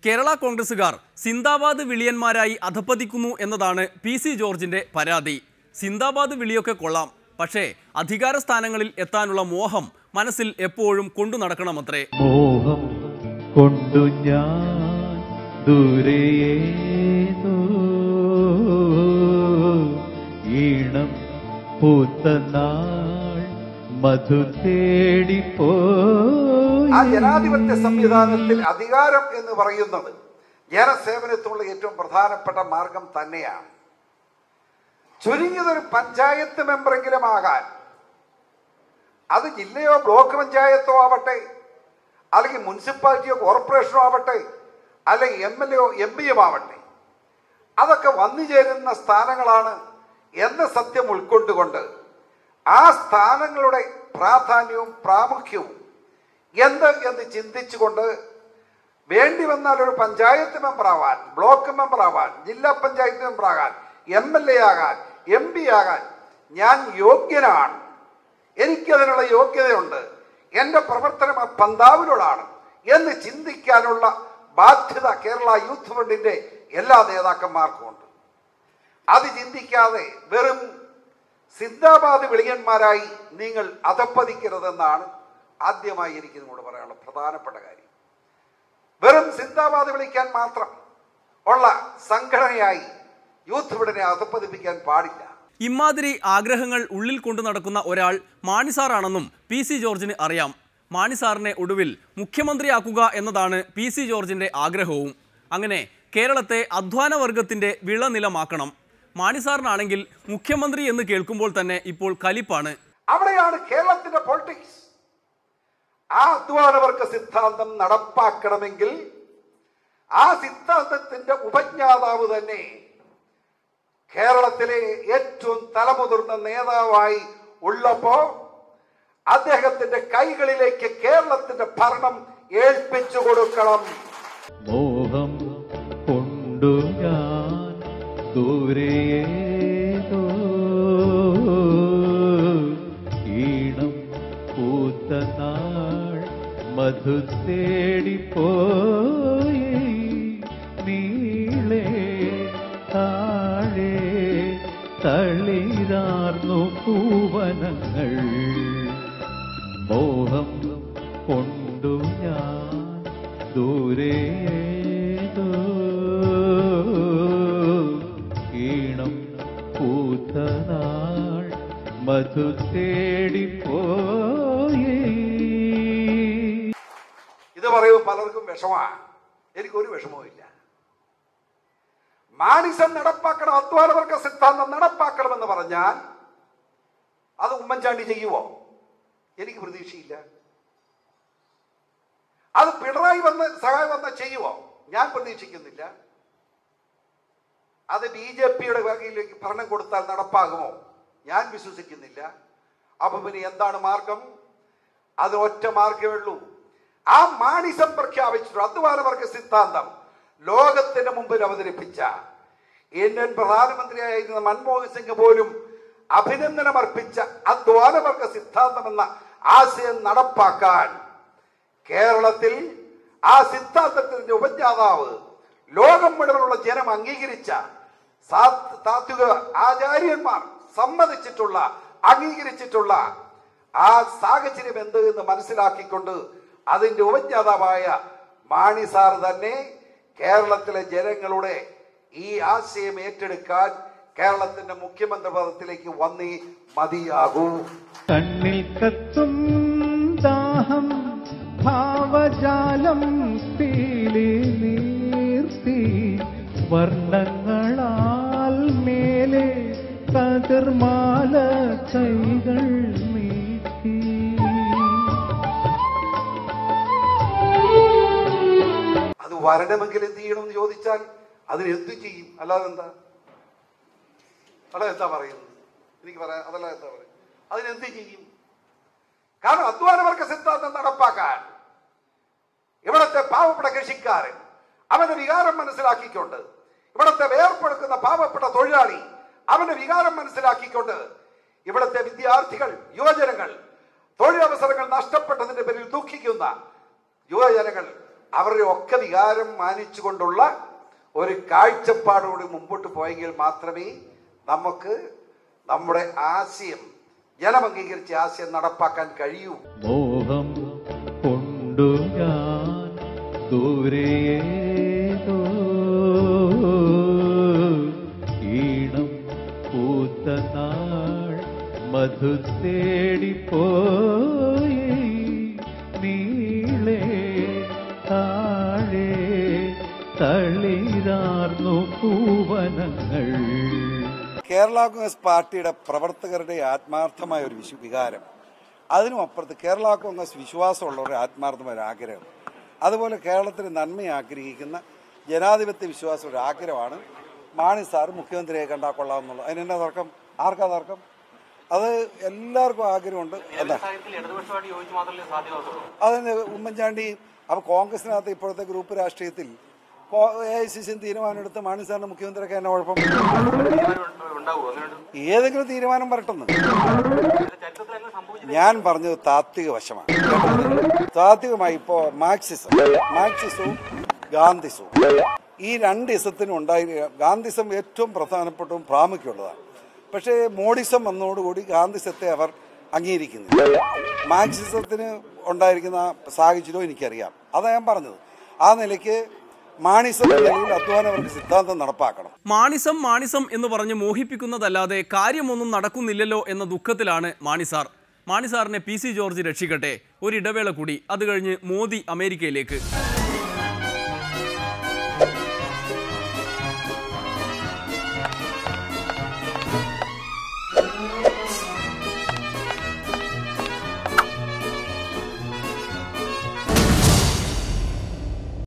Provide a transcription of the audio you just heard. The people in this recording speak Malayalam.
കേരള കോൺഗ്രസുകാർ സിന്ദാബാദ് വിളിയന്മാരായി അധപ്പതിക്കുന്നു എന്നതാണ് പി.സി. ജോർജിന്റെ പരാതി. സിന്ദാബാദ് വിളിയൊക്കെ കൊള്ളാം, പക്ഷേ അധികാര സ്ഥാനങ്ങളിൽ എത്താനുള്ള മോഹം മനസ്സിൽ എപ്പോഴും കൊണ്ടു നടക്കണമത്രേ. മോഹം കൊണ്ടു ഞാൻ ദൂരെയേതോ ഈണം പൂത്തനാൾ മധു തേടിപ്പോയി. ആ ജനാധിപത്യ സംവിധാനത്തിൽ അധികാരം എന്ന് പറയുന്നത് ജനസേവനത്തിനുള്ള ഏറ്റവും പ്രധാനപ്പെട്ട മാർഗം തന്നെയാണ്. ചുരുങ്ങിയതൊരു പഞ്ചായത്ത് മെമ്പറെങ്കിലും ആകാൻ, അത് ജില്ലയോ ബ്ലോക്ക് പഞ്ചായത്തോ ആവട്ടെ, അല്ലെങ്കിൽ മുനിസിപ്പാലിറ്റിയോ കോർപ്പറേഷനോ ആവട്ടെ, അല്ലെങ്കിൽ MLAയോ MP യോ ആവട്ടെ, അതൊക്കെ വന്നു ചേരുന്ന സ്ഥാനങ്ങളാണ് എന്ന സത്യം ഉൾക്കൊണ്ടുകൊണ്ട് ആ സ്ഥാനങ്ങളുടെ പ്രാധാന്യവും പ്രാമുഖ്യവും എന്ന് ചിന്തിച്ചുകൊണ്ട് വേണ്ടി വന്നാൽ ഒരു പഞ്ചായത്ത് മെമ്പറാവാൻ, ബ്ലോക്ക് മെമ്പറാവാൻ, ജില്ലാ പഞ്ചായത്ത് മെമ്പറാകാൻ, MLA ആകാൻ, MP ആകാൻ ഞാൻ യോഗ്യനാണ്, എനിക്കതിനുള്ള യോഗ്യതയുണ്ട്, എൻ്റെ പ്രവർത്തനം ആ പന്താവിനോടാണ് എന്ന് ചിന്തിക്കാനുള്ള ബാധ്യത കേരള യൂത്ത് ഫണ്ടിൻ്റെ എല്ലാ നേതാക്കന്മാർക്കും ഉണ്ട്. അത് ചിന്തിക്കാതെ വെറും സിന്ദാബാദ് വിളിയന്മാരായി നിങ്ങൾ അധപ്പതിക്കരുതെന്നാണ് ആദ്യമായി എനിക്ക് നിങ്ങളോട് പറയാനുള്ള പ്രധാനപ്പെട്ട കാര്യം. വെറും സിന്ദാബാദ് വിളിക്കാൻ മാത്രം ഉള്ള സംഘടനയായി യൂത്ത് ഫണ്ടിനെ അധപ്പതിപ്പിക്കാൻ പാടില്ല. ഇമാതിരി ആഗ്രഹങ്ങൾ ഉള്ളിൽ കൊണ്ടു നടക്കുന്ന ഒരാൾ മാണിസാറാണെന്നും പി.സി. ജോർജിന് അറിയാം. മാണിസാറിനെ ഒടുവിൽ മുഖ്യമന്ത്രിയാക്കുക എന്നതാണ് പി.സി. ജോർജിന്റെ ആഗ്രഹവും. അങ്ങനെ കേരളത്തെ അധ്വാനവർഗത്തിന്റെ വിളനിലമാക്കണം. മാണിസാറിനാണെങ്കിൽ മുഖ്യമന്ത്രി എന്ന് കേൾക്കുമ്പോൾ തന്നെ ഇപ്പോൾ കലിപ്പാണ്. അവിടെയാണ് കേരളത്തിന്റെ പൊളിറ്റിക്സ്. ആ അധ്വാനവർഗ സിദ്ധാന്തം നടപ്പാക്കണമെങ്കിൽ ആ സിദ്ധാന്തത്തിന്റെ ഉപജ്ഞാതാവ് തന്നെ കേരളത്തിലെ ഏറ്റവും തലമുതിർന്ന നേതാവായി ഉള്ളപ്പോ അദ്ദേഹത്തിന്റെ കൈകളിലേക്ക് കേരളത്തിന്റെ ഭരണം ഏൽപ്പിച്ചു കൊടുക്കണം. മോഹം കൊണ്ടു ഞാൻ ദൂരെയേതോ ഈണം പൂത്തനാൾ മധു തേടിപ്പോയി. നീളെ താഴെ തളിരാർന്നു പൂവനങ്ങൾ. മോഹം കൊണ്ടു ഞാൻ ദൂരെയേതോ ഈണം പൂത്തനാൾ മധു തേടിപ്പോയി. ഇത് പറയുമ്പോൾ പലർക്കും വിഷമാണ്. എനിക്കൊരു വിഷമവും ഇല്ല. മാണിസം നടപ്പാക്കണം, അധ്വാനവർഗ സിദ്ധാന്തം നടപ്പാക്കണമെന്ന് പറഞ്ഞാൽ അത് ഉമ്മൻചാണ്ടി ചെയ്യുവോ? എനിക്ക് പ്രതീക്ഷയില്ല. അത് പിണറായി സഹായം വന്ന് ചെയ്യുവോ? ഞാൻ പ്രതീക്ഷിക്കുന്നില്ല. അത് BJPയുടെ വകയിലേക്ക് ഭരണം കൊടുത്താൽ നടപ്പാകുമോ? ഞാൻ വിശ്വസിക്കുന്നില്ല. അപ്പൊ പിന്നെ എന്താണ് മാർഗം? അത് ഒറ്റ മാർഗമേ ഉള്ളൂ. ആ മാണിസം പ്രഖ്യാപിച്ചിട്ടുള്ള അധ്വാനവർഗ സിദ്ധാന്തം ലോകത്തിന് മുമ്പിൽ അവതരിപ്പിച്ച ഇന്ത്യൻ പ്രധാനമന്ത്രിയായിരുന്ന മൻമോഹൻ സിംഗ് പോലും അഭിനന്ദനമർപ്പിച്ച അധ്വാനവർഗ സിദ്ധാന്തം എന്ന ആശയം നടപ്പാക്കാൻ കേരളത്തിൽ ആ സിദ്ധാന്തത്തിന്റെ ഉപജ്ഞാതാവ് ലോകം മുഴുവനുള്ള ജനം അംഗീകരിച്ച താത്വിക ആചാര്യന്മാർ സമ്മതിച്ചിട്ടുള്ള അംഗീകരിച്ചിട്ടുള്ള ആ സാഹചര്യം എന്ത് എന്ന് മനസ്സിലാക്കിക്കൊണ്ട് അതിന്റെ ഉപജ്ഞാതാവായ മാണി സാർ തന്നെ കേരളത്തിലെ ജനങ്ങളുടെ ഈ ആശയം ഏറ്റെടുക്കാൻ കേരളത്തിന്റെ മുഖ്യമന്ത്രി പദത്തിലേക്ക് വന്നേ മതിയാകൂ. കണ്ണിൽ കത്തും ദാഹം ഭാവജാലം പീലി നീർത്തി വർണ്ണങ്ങളാൽ മേലെ കതിർമാല കൈകൾ നീട്ടി. അത് വരണമെങ്കിൽ എന്ത് ചെയ്യണമെന്ന് ചോദിച്ചാൽ അതിന് എന്തു ചെയ്യും? അല്ലാതെ എന്താ പറയുന്നത്? എനിക്ക് പറയാം, അതല്ല എന്താ പറയുക, അതിനെന്ത് ചെയ്യും? കാരണം അധ്വാനവർഗ സിദ്ധാന്തം നടപ്പാക്കാൻ ഇവിടത്തെ പാവപ്പെട്ട കൃഷിക്കാരൻ അവന്റെ വികാരം മനസ്സിലാക്കിക്കൊണ്ട്, ഇവിടത്തെ വേർപ്പെടുക്കുന്ന പാവപ്പെട്ട തൊഴിലാളി അവന്റെ വികാരം മനസ്സിലാക്കിക്കൊണ്ട്, ഇവിടത്തെ വിദ്യാർത്ഥികൾ, യുവജനങ്ങൾ തൊഴിലവസരങ്ങൾ നഷ്ടപ്പെട്ടതിന്റെ പേരിൽ ദുഃഖിക്കുന്ന യുവജനങ്ങൾ അവരുടെ ഒക്കെ വികാരം മാനിച്ചുകൊണ്ടുള്ള ഒരു കാഴ്ചപ്പാടോട് മുമ്പോട്ട് പോയെങ്കിൽ മാത്രമേ നമുക്ക് നമ്മുടെ ആശയം, ജനം അംഗീകരിച്ച ആശയം നടപ്പാക്കാൻ കഴിയൂ. മോഹം കൊണ്ടു ഞാൻ ദൂരേതോ ഈണം പൂത്ത നാൾ മധു തേടിപ്പോയി നീളെ താഴെ തളിരാർന്നു പൂവനങ്ങൾ. കേരള കോൺഗ്രസ് പാർട്ടിയുടെ പ്രവർത്തകരുടെ ആത്മാർത്ഥമായ ഒരു വികാരം, അതിനും അപ്പുറത്ത് കേരള കോൺഗ്രസ് വിശ്വാസമുള്ളവരുടെ ആത്മാർത്ഥമായ ഒരു ആഗ്രഹം, അതുപോലെ കേരളത്തിന് നന്മ ആഗ്രഹിക്കുന്ന ജനാധിപത്യ വിശ്വാസം ഒരു ആഗ്രഹമാണ് മാണി സാർ മുഖ്യമന്ത്രിയെ കണ്ടാൽ കൊള്ളാമെന്നുള്ളത്. അതിനെന്നാ തർക്കം? ആർക്കാ തർക്കം? അത് എല്ലാവർക്കും ആഗ്രഹമുണ്ട്. എന്താ അതിന് ഉമ്മൻചാണ്ടി അപ്പോൾ കോൺഗ്രസിനകത്ത് ഇപ്പോഴത്തെ ഗ്രൂപ്പ് രാഷ്ട്രീയത്തിൽ AICC തീരുമാനമെടുത്ത് മാണി സാറിന് മുഖ്യമന്ത്രിയൊക്കെ എന്നെ കുഴപ്പം? ഏതെങ്കിലും തീരുമാനം വരട്ടെന്ന്. ഞാൻ പറഞ്ഞത് താത്വിക വശമാണ്. താത്വികമായി ഇപ്പോൾ മാർക്സിസവും ഗാന്ധിസവും, ഈ രണ്ട് ഇസത്തിനും ഗാന്ധിസം ഏറ്റവും പ്രധാനപ്പെട്ടതും പ്രാമുഖ്യമുള്ളതാണ്. പക്ഷേ മോഡിസം വന്നതോടുകൂടി ഗാന്ധിസത്തെ അവർ അംഗീകരിക്കുന്നില്ല. മാർക്സിസത്തിന് ഉണ്ടായിരിക്കുന്ന സാഹചര്യവും എനിക്കറിയാം. അതാണ് ഞാൻ പറഞ്ഞത്. ആ നിലയ്ക്ക് മാണിസം അധ്വാനവർക്ക് സിദ്ധാന്തം നടപ്പാക്കണം. മാണിസം എന്ന് പറഞ്ഞ് മോഹിപ്പിക്കുന്നതല്ലാതെ കാര്യമൊന്നും നടക്കുന്നില്ലല്ലോ എന്ന ദുഃഖത്തിലാണ് മാണിസാർ. മാണിസാറിനെ PC ജോർജ് രക്ഷിക്കട്ടെ. ഒരിടവേള കൂടി, അത് കഴിഞ്ഞ് മോദി അമേരിക്കയിലേക്ക്.